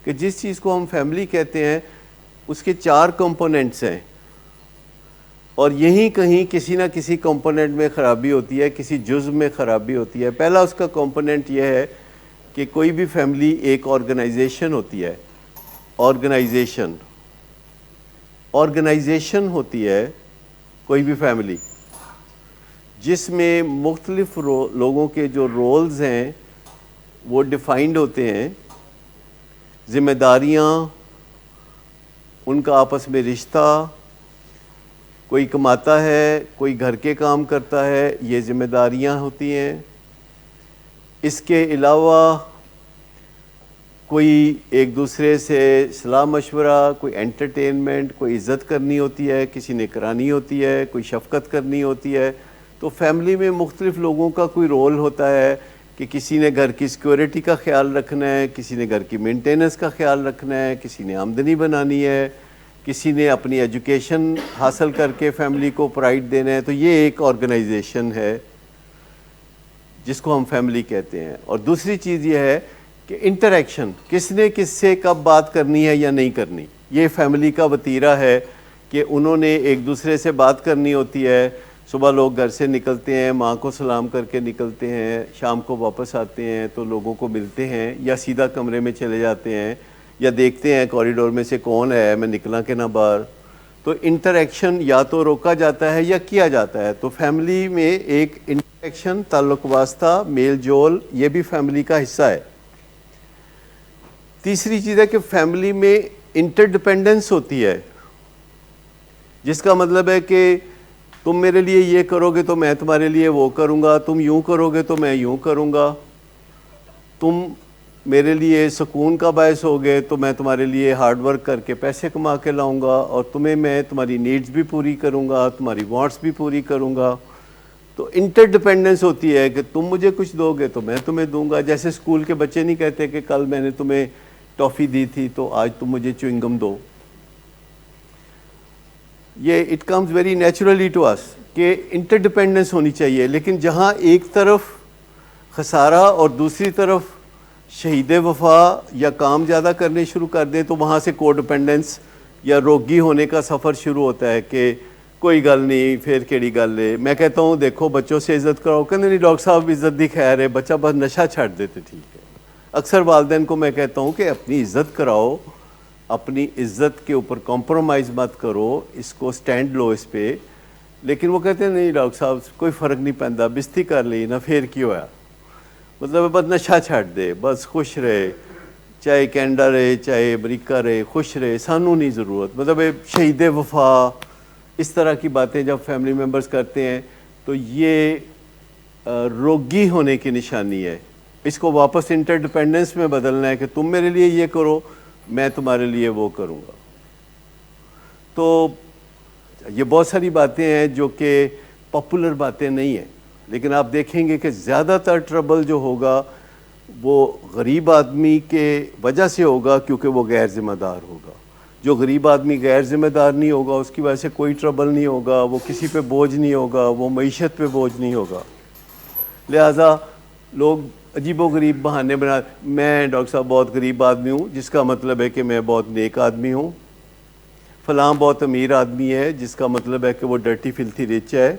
کہ جس چیز کو ہم فیملی کہتے ہیں اس کے 4 کمپوننٹس ہیں، اور یہیں کہیں کسی نہ کسی کمپوننٹ میں خرابی ہوتی ہے، کسی جزء میں خرابی ہوتی ہے۔ پہلا اس کا کمپوننٹ یہ ہے کہ کوئی بھی فیملی ایک آرگنائزیشن ہوتی ہے، آرگنائزیشن ہوتی ہے کوئی بھی فیملی، جس میں مختلف لوگوں کے جو رولز ہیں وہ ڈیفائنڈ ہوتے ہیں، ذمہ داریاں، ان کا آپس میں رشتہ، کوئی کماتا ہے، کوئی گھر کے کام کرتا ہے، یہ ذمہ داریاں ہوتی ہیں۔ اس کے علاوہ کوئی ایک دوسرے سے صلاح مشورہ، کوئی انٹرٹینمنٹ، کوئی عزت کرنی ہوتی ہے، کسی نے کرانی ہوتی ہے، کوئی شفقت کرنی ہوتی ہے۔ تو فیملی میں مختلف لوگوں کا کوئی رول ہوتا ہے کہ کسی نے گھر کی سیکورٹی کا خیال رکھنا ہے، کسی نے گھر کی مینٹیننس کا خیال رکھنا ہے، کسی نے آمدنی بنانی ہے، کسی نے اپنی ایجوکیشن حاصل کر کے فیملی کو پرائڈ دینا ہے۔ تو یہ ایک آرگنائزیشن ہے جس کو ہم فیملی کہتے ہیں۔ اور دوسری چیز یہ ہے کہ انٹریکشن، کس نے کس سے کب بات کرنی ہے یا نہیں کرنی، یہ فیملی کا وتیرہ ہے کہ انہوں نے ایک دوسرے سے بات کرنی ہوتی ہے۔ صبح لوگ گھر سے نکلتے ہیں، ماں کو سلام کر کے نکلتے ہیں، شام کو واپس آتے ہیں تو لوگوں کو ملتے ہیں، یا سیدھا کمرے میں چلے جاتے ہیں، یا دیکھتے ہیں کوریڈور میں سے کون ہے، میں نکلا کہ نہ باہر۔ تو انٹریکشن یا تو روکا جاتا ہے یا کیا جاتا ہے۔ تو فیملی میں ایک انٹریکشن، تعلق واسطہ، میل جول، یہ بھی فیملی کا حصہ ہے۔ تیسری چیز ہے کہ فیملی میں انٹر ڈپینڈنس ہوتی ہے، جس کا مطلب ہے کہ تم میرے لیے یہ کرو گے تو میں تمہارے لیے وہ کروں گا، تم یوں کرو گے تو میں یوں کروں گا، تم میرے لیے سکون کا باعث ہوگے تو میں تمہارے لیے ہارڈ ورک کر کے پیسے کما کے لاؤں گا، اور تمہیں میں تمہاری نیڈز بھی پوری کروں گا، تمہاری وانٹس بھی پوری کروں گا۔ تو انٹر ڈپینڈنس ہوتی ہے کہ تم مجھے کچھ دو گے تو میں تمہیں دوں گا۔ جیسے اسکول کے بچے نہیں کہتے کہ کل میں نے تمہیں ٹافی دی تھی تو آج تم مجھے چوئنگم دو۔ یہ it comes very naturally to us کہ انٹر ڈپینڈنس ہونی چاہیے، لیکن جہاں ایک طرف خسارہ اور دوسری طرف شہید وفا یا کام زیادہ کرنے شروع کر دیں تو وہاں سے کو ڈپینڈنس یا روگی ہونے کا سفر شروع ہوتا ہے کہ کوئی گل نہیں، پھر کیڑی گل ہے۔ میں کہتا ہوں دیکھو بچوں سے عزت کرو، کہتے نہیں ڈاکٹر صاحب عزت دی خیر ہے، بچہ بس نشہ چھੱਡ دے تو ٹھیک ہے۔ اکثر والدین کو میں کہتا ہوں کہ اپنی عزت کراؤ، اپنی عزت کے اوپر کمپرومائز مت کرو، اس کو سٹینڈ لو اس پہ۔ لیکن وہ کہتے ہیں نہیں ڈاکٹر صاحب کوئی فرق نہیں پیندا، بستی کر لی نہ، پھر کی ہوا، مطلب بس نشہ چھੱਡ دے، بس خوش رہے، چاہے کینیڈا رہے چاہے امریکہ رہے، خوش رہے، سانوں نہیں ضرورت۔ مطلب شہید وفا، اس طرح کی باتیں جب فیملی ممبرز کرتے ہیں تو یہ روگی ہونے کی نشانی ہے۔ اس کو واپس انٹر ڈپینڈنس میں بدلنا ہے کہ تم میرے لیے یہ کرو، میں تمہارے لیے وہ کروں گا۔ تو یہ بہت ساری باتیں ہیں جو کہ پاپولر باتیں نہیں ہیں، لیکن آپ دیکھیں گے کہ زیادہ تر ٹربل جو ہوگا وہ غریب آدمی کے وجہ سے ہوگا، کیونکہ وہ غیر ذمہ دار ہوگا۔ جو غریب آدمی غیر ذمہ دار نہیں ہوگا اس کی وجہ سے کوئی ٹربل نہیں ہوگا، وہ کسی پہ بوجھ نہیں ہوگا، وہ معیشت پہ بوجھ نہیں ہوگا۔ لہٰذا لوگ عجیب و غریب بہانے بنا، میں ڈاکٹر صاحب بہت غریب آدمی ہوں جس کا مطلب ہے کہ میں بہت نیک آدمی ہوں، فلاں بہت امیر آدمی ہے جس کا مطلب ہے کہ وہ ڈرٹی فلتھی رچ ہے،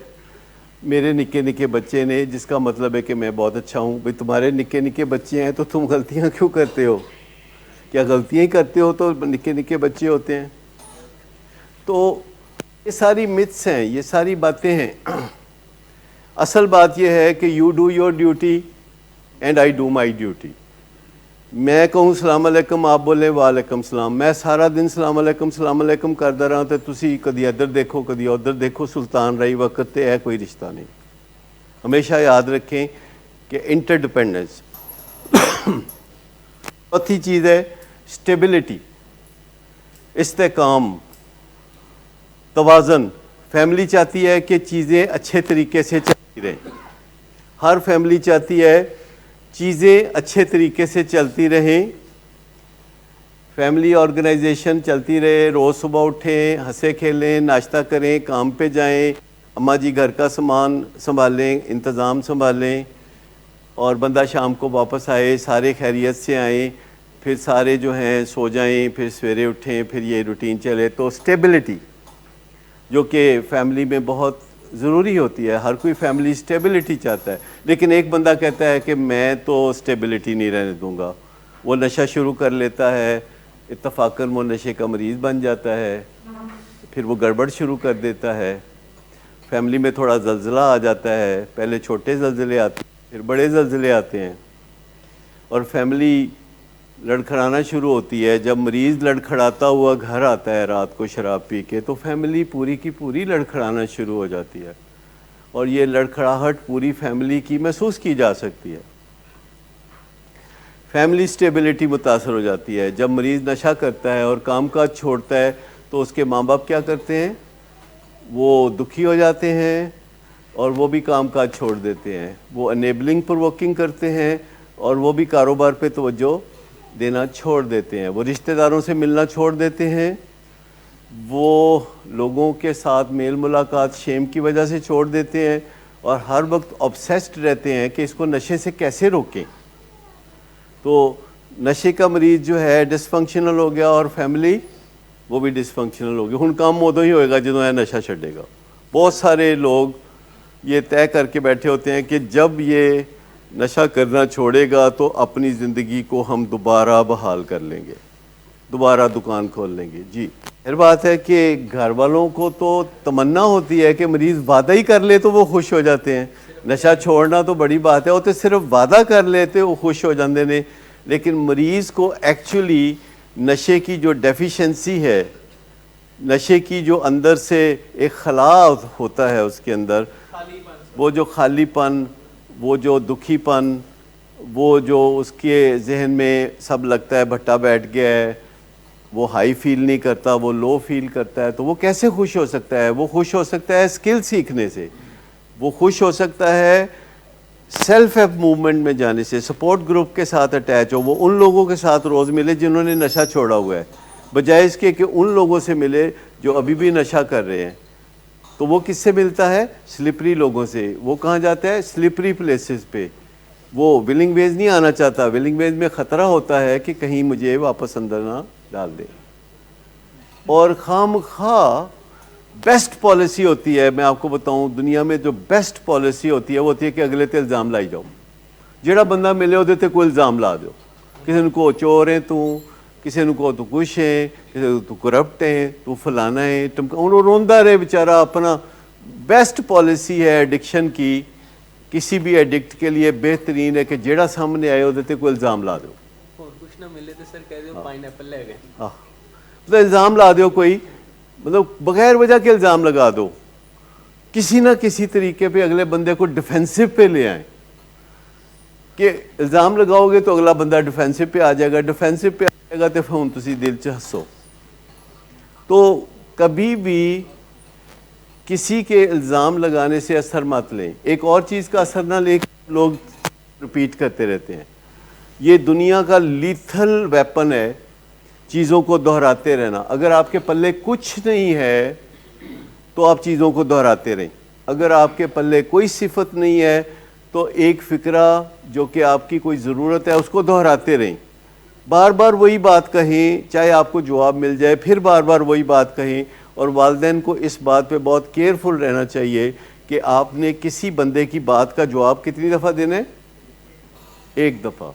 میرے نکے نکے بچے نے جس کا مطلب ہے کہ میں بہت اچھا ہوں۔ بھئی تمہارے نکے نکے بچے ہیں تو تم غلطیاں کیوں کرتے ہو؟ کیا غلطیاں ہی کرتے ہو تو نکے نکے بچے ہوتے ہیں؟ تو یہ ساری متس ہیں، یہ ساری باتیں ہیں۔ اصل بات یہ ہے کہ you do your duty and I do my duty. میں کہوں السلام علیکم، آپ بولیں وعلیکم السلام، میں سارا دن السلام علیکم کردا رہا تو تسی کدی ادھر دیکھو کدی ادھر دیکھو، سلطان رہی وقت تے ہے کوئی رشتہ نہیں۔ ہمیشہ یاد رکھیں کہ انٹر ڈپینڈنس۔ چوتھی چیز ہے اسٹیبلٹی، استحکام، توازن۔ فیملی چاہتی ہے کہ چیزیں اچھے طریقے سے چلتی رہیں، ہر فیملی چاہتی ہے چیزیں اچھے طریقے سے چلتی رہیں، فیملی آرگنائزیشن چلتی رہے، روز صبح اٹھیں، ہنسے کھیلیں، ناشتہ کریں، کام پہ جائیں، اماں جی گھر کا سامان سنبھالیں، انتظام سنبھالیں، اور بندہ شام کو واپس آئے، سارے خیریت سے آئیں۔ پھر سارے جو ہیں سو جائیں، پھر سویرے اٹھیں، پھر یہ روٹین چلے. تو اسٹیبلٹی جو کہ فیملی میں بہت ضروری ہوتی ہے، ہر کوئی فیملی اسٹیبلٹی چاہتا ہے، لیکن ایک بندہ کہتا ہے کہ میں تو اسٹیبلٹی نہیں رہنے دوں گا، وہ نشہ شروع کر لیتا ہے، اتفاقاً وہ نشے کا مریض بن جاتا ہے، پھر وہ گڑبڑ شروع کر دیتا ہے. فیملی میں تھوڑا زلزلہ آ جاتا ہے، پہلے چھوٹے زلزلے آتے ہیں، پھر بڑے زلزلے آتے ہیں، اور فیملی لڑکھڑانا شروع ہوتی ہے. جب مریض لڑکھڑاتا ہوا گھر آتا ہے رات کو شراب پی کے، تو فیملی پوری کی پوری لڑکھڑانا شروع ہو جاتی ہے، اور یہ لڑکھڑاہٹ پوری فیملی کی محسوس کی جا سکتی ہے. فیملی سٹیبلٹی متاثر ہو جاتی ہے. جب مریض نشہ کرتا ہے اور کام کاج چھوڑتا ہے تو اس کے ماں باپ کیا کرتے ہیں؟ وہ دکھی ہو جاتے ہیں اور وہ بھی کام کاج چھوڑ دیتے ہیں، وہ انیبلنگ پرووکنگ کرتے ہیں، اور وہ بھی کاروبار پہ توجہ دینا چھوڑ دیتے ہیں، وہ رشتہ داروں سے ملنا چھوڑ دیتے ہیں، وہ لوگوں کے ساتھ میل ملاقات شیم کی وجہ سے چھوڑ دیتے ہیں، اور ہر وقت obsessed رہتے ہیں کہ اس کو نشے سے کیسے روکیں. تو نشے کا مریض جو ہے ڈس فنکشنل ہو گیا، اور فیملی وہ بھی ڈس فنکشنل ہو گیا. ہن کام ادوں ہی ہوئے گا جدوں یہ نشہ چھڈے گا. بہت سارے لوگ یہ طے کر کے بیٹھے ہوتے ہیں کہ جب یہ نشہ کرنا چھوڑے گا تو اپنی زندگی کو ہم دوبارہ بحال کر لیں گے، دوبارہ دکان کھول لیں گے. جی پھر بات ہے کہ گھر والوں کو تو تمنا ہوتی ہے کہ مریض وعدہ ہی کر لے تو وہ خوش ہو جاتے ہیں. نشہ چھوڑنا تو بڑی بات ہے، وہ تو صرف وعدہ کر لیتے وہ خوش ہو جاندے نے، لیکن مریض کو ایکچولی نشے کی جو ڈیفیشنسی ہے، نشے کی جو اندر سے ایک خلا ہوتا ہے اس کے اندر، وہ جو خالی پن، وہ جو دکھی پن، وہ جو اس کے ذہن میں سب لگتا ہے بھٹا بیٹھ گیا ہے، وہ ہائی فیل نہیں کرتا، وہ لو فیل کرتا ہے، تو وہ کیسے خوش ہو سکتا ہے؟ وہ خوش ہو سکتا ہے اسکل سیکھنے سے، وہ خوش ہو سکتا ہے سیلف ہیلپ موومنٹ میں جانے سے، سپورٹ گروپ کے ساتھ اٹیچ ہو، وہ ان لوگوں کے ساتھ روز ملے جنہوں نے نشہ چھوڑا ہوا ہے، بجائے اس کے کہ ان لوگوں سے ملے جو ابھی بھی نشہ کر رہے ہیں. تو وہ کس سے ملتا ہے؟ سلپری لوگوں سے. وہ کہاں جاتا ہے؟ سلپری پلیسز پہ. وہ ولنگ ویز نہیں آنا چاہتا. ولنگ ویز میں خطرہ ہوتا ہے کہ کہیں مجھے واپس اندر نہ ڈال دے. اور خام خواہ بیسٹ پالیسی ہوتی ہے، میں آپ کو بتاؤں دنیا میں جو بیسٹ پالیسی ہوتی ہے وہ ہوتی ہے کہ اگلے تے الزام لائی جاؤ. جڑا بندہ ملے وہ تے کوئی الزام لا دو. کسی نے کو چور ہے تو، کسی نے کو تو کچھ ہے، کسی کو تو کرپٹ ہے، تو فلانا ہے، انہوں روندا رہے بیچارہ. اپنا بیسٹ پالیسی ہے ایڈکشن کی، کسی بھی ایڈکٹ کے لیے بہترین ہے کہ جیڑا سامنے آئے وہ تے کوئی الزام لا دو. کچھ نہ ملے تو سر کہہ دیو پائن ایپل لے گئے. ہاں مطلب الزام لا دو، کوئی مطلب بغیر وجہ کے الزام لگا دو، کسی نہ کسی طریقے پہ اگلے بندے کو ڈیفینسو پہ لے آئیں. کہ الزام لگاؤ گے تو اگلا بندہ ڈیفینسو پہ آ جائے گا، ڈیفینسو پہ آ جائے گا تو ہوں تسی دل چ ہسو. تو کبھی بھی کسی کے الزام لگانے سے اثر مت لیں. ایک اور چیز کا اثر نہ لیں، لوگ رپیٹ کرتے رہتے ہیں. یہ دنیا کا لیتھل ویپن ہے، چیزوں کو دہراتے رہنا. اگر آپ کے پلے کچھ نہیں ہے تو آپ چیزوں کو دہراتے رہیں. اگر آپ کے پلے کوئی صفت نہیں ہے تو ایک فکرہ جو کہ آپ کی کوئی ضرورت ہے اس کو دہراتے رہیں. بار بار وہی بات کہیں، چاہے آپ کو جواب مل جائے، پھر بار بار وہی بات کہیں. اور والدین کو اس بات پہ بہت کیئرفل رہنا چاہیے کہ آپ نے کسی بندے کی بات کا جواب کتنی دفعہ دینا ہے؟ ایک دفعہ.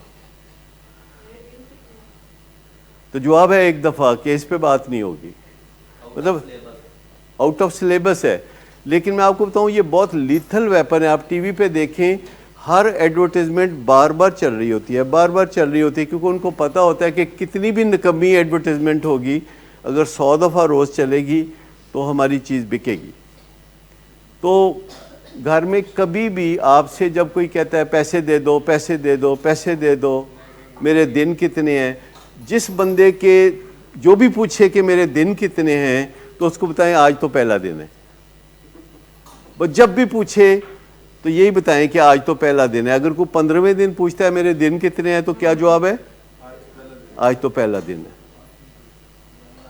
تو جواب ہے ایک دفعہ کہ اس پہ بات نہیں ہوگی، مطلب آؤٹ آف سلیبس ہے. لیکن میں آپ کو بتاؤں یہ بہت لیتھل ویپن ہے. آپ ٹی وی پہ دیکھیں، ہر ایڈورٹیزمنٹ بار بار چل رہی ہوتی ہے، بار بار چل رہی ہوتی ہے، کیونکہ ان کو پتہ ہوتا ہے کہ کتنی بھی نکمی ایڈورٹیزمنٹ ہوگی، اگر 100 دفعہ روز چلے گی تو ہماری چیز بکے گی. تو گھر میں کبھی بھی آپ سے جب کوئی کہتا ہے پیسے دے دو، پیسے دے دو، پیسے دے دو، میرے دن کتنے ہیں، جس بندے کے جو بھی پوچھے کہ میرے دن کتنے ہیں تو اس کو بتائیں آج تو پہلا دن ہے. بس جب بھی پوچھے تو یہی بتائیں کہ آج تو پہلا دن ہے. اگر کوئی 15ویں دن پوچھتا ہے میرے دن کتنے ہیں تو کیا جواب ہے؟ آج تو پہلا دن ہے.